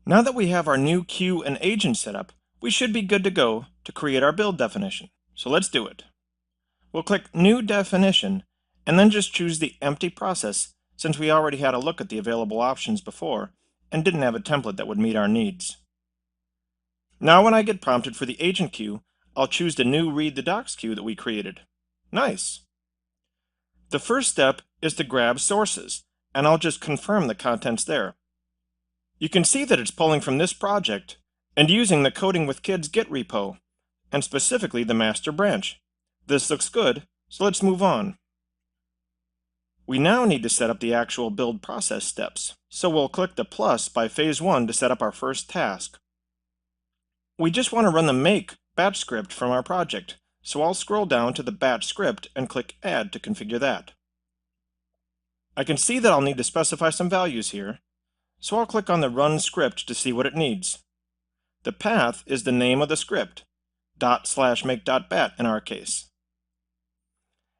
Now that we have our new queue and agent set up, we should be good to go to create our build definition. So let's do it. We'll click New Definition, and then just choose the empty process since we already had a look at the available options before and didn't have a template that would meet our needs. Now when I get prompted for the agent queue, I'll choose the new Read the Docs queue that we created. Nice! The first step is to grab sources, and I'll just confirm the contents there. You can see that it's pulling from this project and using the Coding with Kids Git repo, and specifically the master branch. This looks good, so let's move on. We now need to set up the actual build process steps, so we'll click the plus by phase 1 to set up our first task. We just want to run the make batch script from our project, so I'll scroll down to the batch script and click Add to configure that. I can see that I'll need to specify some values here, so I'll click on the Run script to see what it needs. The path is the name of the script, ./make.bat in our case.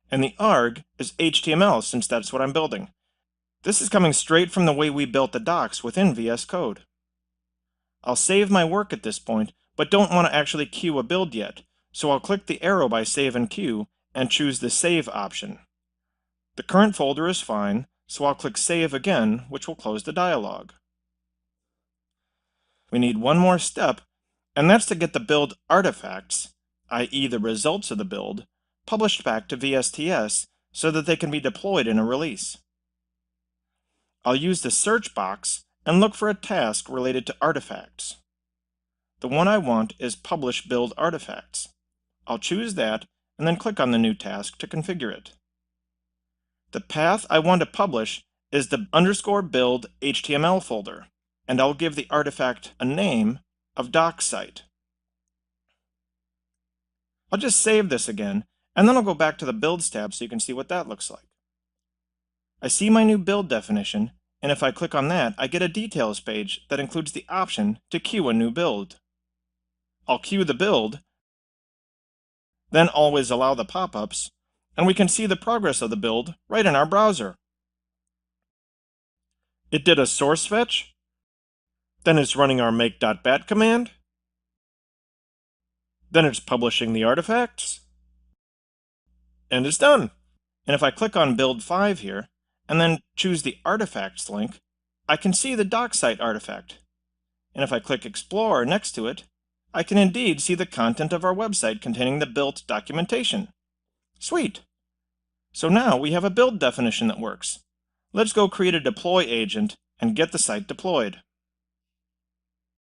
And the arg is HTML since that's what I'm building. This is coming straight from the way we built the docs within VS Code. I'll save my work at this point, but don't want to actually queue a build yet, so I'll click the arrow by Save and Queue and choose the Save option. The current folder is fine, so I'll click Save again, which will close the dialog. We need one more step, and that's to get the build artifacts, i.e. the results of the build, published back to VSTS so that they can be deployed in a release. I'll use the search box and look for a task related to artifacts. The one I want is Publish Build Artifacts. I'll choose that and then click on the new task to configure it. The path I want to publish is the _build HTML folder, and I'll give the artifact a name of DocSite. I'll just save this again, and then I'll go back to the Builds tab so you can see what that looks like. I see my new build definition, and if I click on that, I get a details page that includes the option to queue a new build. I'll queue the build, then always allow the pop-ups, and we can see the progress of the build right in our browser. It did a source fetch, then it's running our make.bat command, then it's publishing the artifacts, and it's done. And if I click on Build 5 here, and then choose the Artifacts link, I can see the DocSite artifact. And if I click Explore next to it, I can indeed see the content of our website containing the built documentation. Sweet! So now we have a build definition that works. Let's go create a deploy agent and get the site deployed.